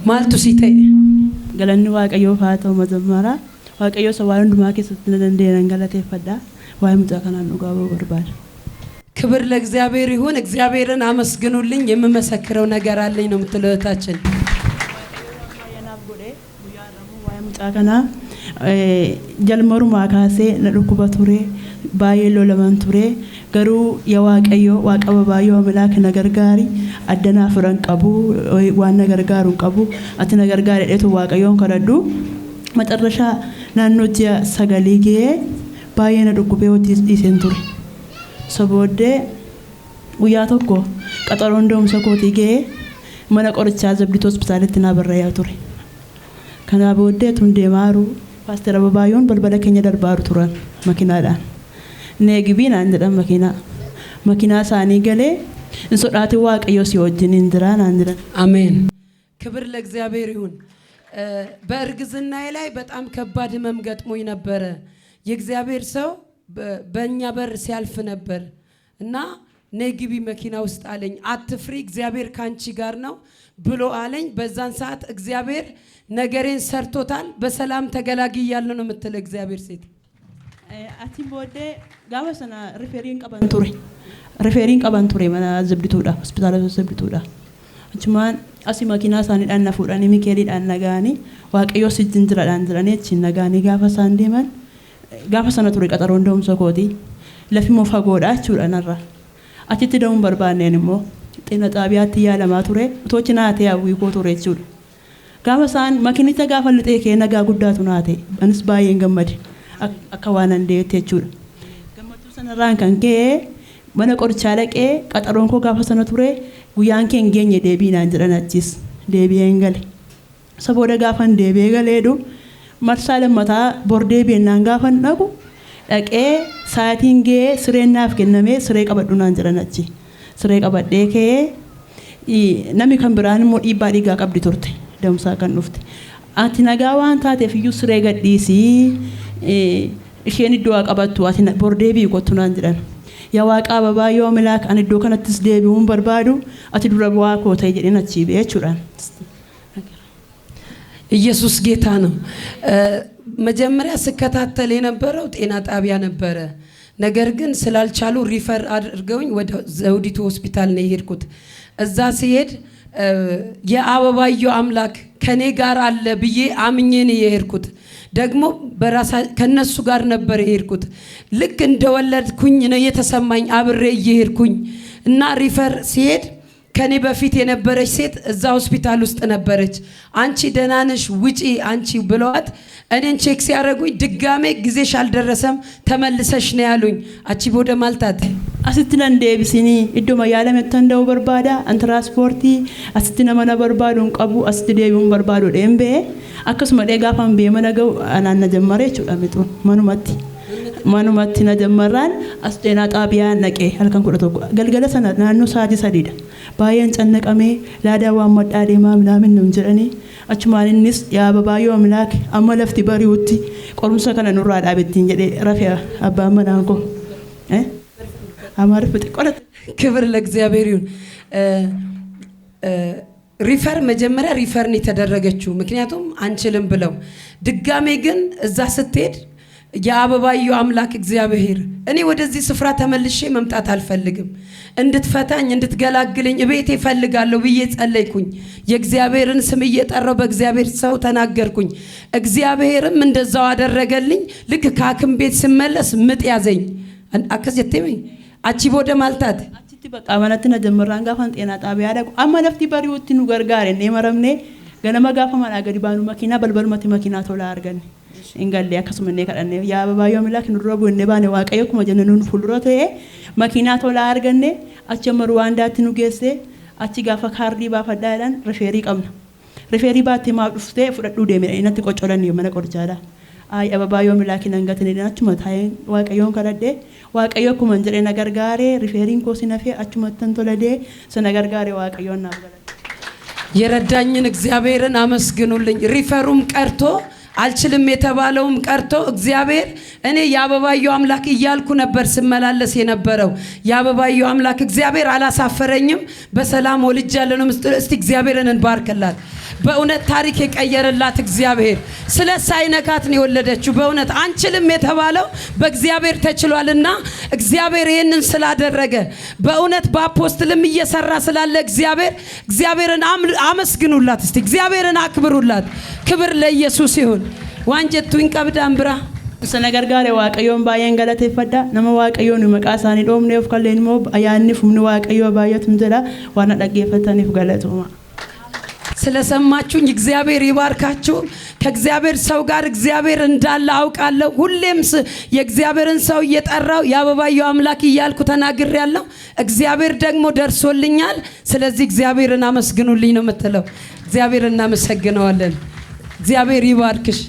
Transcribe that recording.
maaltu si ta'e? galanni waaqayyoo haa ta'u mazammaraa waaqayyoo sawaa hundumaa keessatti dandeeran galateeffadha waa'ee mucaa kanaan dhugaa ba'uu barbaada ክብር ለእግዚአብሔር ይሁን እግዚአብሔርን አመስግኑልኝ የምመሰክረው ነገር አለኝ ነው የምትለው እህታችን waa'ee mucaa kanaa jalmarumaa kaasee na dhukkuba ture baay'ee lolaman ture garuu yaa waaqayyo waaqa baay'oo malaaka na gargaari addanaa furan qabu waan na gargaaru qabu ati na gargaari dheetu waaqayyoon kadhadhu መጨረሻ naannoo ji'a 9 ga'ee baay'ee na dhukkubee hojii dhiiseen ture soboodee guyyaa tokko qaxaroon deemsa kootii ga'ee mana qorichaa Zabdiit hospitaalitti na barreeyaa ture kana boodee tun deemaaru Pastor Ababayoon balbala keenya darbaaru turan makiinaadhaan neegibiin aan jedhan makiinaa isaanii galee እንሶዳቲ waaqayyo si wajjin indiraa naan jedhan አሜን ክብር ለእግዚአብሔር ይሁን በእርግዝናዬ ላይ በጣም ከባድ ህመም ገጥሞኝ ነበር የእግዚአብሔር ሰው በእኛ በር ሲያልፍ ነበር እና ነግቢ መኪና ውስጥ አለኝ አትፍሪ እግዚአብሔር ካንቺ ጋር ነው ብሎ አለኝ በዛን ሰዓት እግዚአብሔር ነገሬን ሰርቶታል በሰላም ተገላግያለሁ ነው የምትል እግዚአብሔር ሴት አቲ ቦዴ ጋበሰና ሪፌሪን ቀባን ቱሬ ማና ዘብዲቱዳ ሆስፒታል ዘብዲቱዳ አችማን አሲ መኪና ሳኒ ዳና ፉዳኒ ሚኬሊ ዳና ጋኒ ዋቀዮ ሲጅንድራ ዳንድራኔ ቺነጋኒ ጋፈሳን ዴማን ጋፈሰና ቱሬ ቀጠሮ እንደውም ሰኮቲ ለፊሞ ፈጎዳ ቹዳናራ አቲቲ ደውም በርባኔንሞ ጤና ጣቢያት ያለማ ቱሬ ቶችና ተያዊ ኮቱሬ ቹድ ጋፈሳን መኪኒተ ጋፈልጤ ከነጋ ጉዳቱ ናቴ አንስ ባየን ገመድ አካዋና እንዴት ቹድ ገመቱ ሰነራን ከንኬ mana qorichaa laqee qaxaroon koo gaafa sana ture guyyaan kee ngeenye deebiinaan jedhan achis deebi'een gale sabooda gaafan deebi'ee galeedu marsaa lammataa bor deebi'ennaan gaafan dhaqu dhaqee saatiin gee sireennaaf kennamee siree qabadhu naan jedhan achi siree qabadhee kee namni kan biraan immoo dhiibbaa dhiigaa qabdi turte damsaa kan dhufte ati nagaa waan taateef iyyuu siree gadhiisii isheen iddoo qabattu ati bor deebi'u kottu naan jedhan yaa waaqa baay'oo malaaka ani iddoo kanattis deebi'uun barbaadu ati dura bu'aa koo ta'e jedheen achi beechuudhaan ኢየሱስ ጌታ ነው መጀመሪያ ስከታተል የነበረው ጤና ጣቢያ ነበረ ነገር ግን ስላልቻሉ ሪፈር አድርገውኝ ወደ ዘውዲቱ ሆስፒታል ነው የሄድኩት እዛ ሲሄድ የአበባየው አምላክ ከኔ ጋር አለ ብዬ አምኜ ነው የሄድኩት ደግሞ በራሳ ከነሱ ጋር ነበር የሄድኩት ልክ እንደወለድኩኝ ነው የተሰማኝ አብሬ እየሄድኩኝ እና ሪፈር ሲሄድ ከኔ በፊት የነበረች ሴት እዛ ሆስፒታል ውስጥ ነበረች አንቺ ደህና ነሽ ውጪ አንቺ ብለዋት እኔን ቼክ ሲያረጉኝ ድጋሜ ጊዜሽ አልደረሰም ተመልሰሽ ነው ያሉኝ አቺ ቦደ ማልታት asittina deebisini idduma yaala mettandau barbaada an transporti asittina mana barbaadun qabu asitti deebi'uun barbaadu dembe akkasuma gaafan bee mana ga'u anaan na jammare jechuudha mitu manumatti na jammarraan as deena xaabiyaa naqee halkan 11 galgala sana naannoo sa'aatii 3dha baay'een cannaqamee laadaa waan maddaa deemaa minaamin nun jedhanii achumaan innis yaa babaayoo amlaak amma lafti bari'utti qorumsa kana nurraa dhaabettiin jedhee rafee abbaan manaan koo አማርፍ ተቆረጥ ክብር ለእግዚአብሔር ይሁን ሪፈር መጀመሪያ ሪፈርን የተደረገችው ምክንያቱም አንችልም ብለው ድጋሜ ግን እዛ ስትሄድ የአበባየው አምላክ እግዚአብሔር እኔ ወደዚህ ስፍራ ተመልሼ መምጣት አልፈልግም እንድትፈታኝ እንድትገላግለኝ እቤቴ ፈልጋለሁ ብዬ ጸለይኩኝ የእግዚአብሔርን ስም እየጠራው በእግዚአብሔር ሰው ተናገርኩኝ እግዚአብሔርም እንደዛው አደረገልኝ ልክ ካክም ቤት ስመለስ ምጥ ያዘኝ አከዘተኝ አቺ ቦደ ማልታት አቺቲ በቃ ማለትና ጀመራን ጋፋን ጤና ጣቢያ ያደቁ አማ ለፍቲ በሪውቲ ኑ ገርጋሬ ነመረምኔ ገነማ ጋፋማን አገዲ ባኑ መኪና በልበልመቲ መኪና ቶላ አርገን እንጋለ ያከስመኔ ከደነ ያ አበባየው አምላክ ንሮቡ እነባኔ ዋቀየው ከመጀነኑን ፉልሮቴ መኪና ቶላ አርገን አቸመሩ ዋንዳት ኑ ገሴ አቺ ጋፋ ካርዲ ባፈዳላን ሪፌሪ ቀምና ሪፌሪ ባቲ ማዱፍቴ ፍረዱ ደሜ እነቲ ቆጮለን የመነ ቆርጃላ ay ababaayoo milaakin angatine achuma taa'een waaqayyoon kadhadhe waaqayyo kuma jedhe nagargaare rifeeriin koo sinafee achumattan tolade sanagargaare waaqayyoon naaf galate የረዳኝን እግዚአብሔርን አመስግኑልኝ ሪፈሩም ቀርቶ አልችልም የተባለውም ቀርቶ እግዚአብሔር እኔ ያበባየው አምላክ እያልኩ ነበር ስመላለስ የነበረው ያበባየው አምላክ እግዚአብሔር አላሳፈረኝም በሰላም ወልጃለሁ እስቲ እግዚአብሔርን እንባርከላት በእውነት ታሪክ የቀየረላት እግዚአብሔር ስለ ሳይነካት ነው የወለደችው። በእውነት አንችልም የተባለው በእግዚአብሔር ተችሏልና እግዚአብሔር ይህንን ስላደረገ በእውነት በአፖስትልም እየሰራ ስላለ እግዚአብሔርን አመስግኑላት። እስቲ እግዚአብሔርን አክብሩላት። ክብር ለኢየሱስ ይሁን። ዋንጀቱን ቀብዳን ብራ ሰነገርጋሬ ዋቀዮን ባየን ገለቴ ፈዳ ነመ ዋቀዮን መቃሳኒ ዶምኔ ኦፍ ከሌን ሞ አያኒ ፉምን ዋቀዮ ባየት ምዘላ ዋና ደገፈተኒ ገለቱማ ስለሰማችሁኝ እግዚአብሔር ይባርካችሁ። ከእግዚአብሔር ሰው ጋር እግዚአብሔር እንዳለ አውቃለሁ። ሁሌም የእግዚአብሔርን ሰው እየጠራው የአበባየው አምላክ እያልኩ ተናግሬያለሁ። እግዚአብሔር ደግሞ ደርሶልኛል። ስለዚህ እግዚአብሔርን አመስግኑልኝ ነው የምትለው። እግዚአብሔርን እናመሰግነዋለን። እግዚአብሔር ይባርክሽ።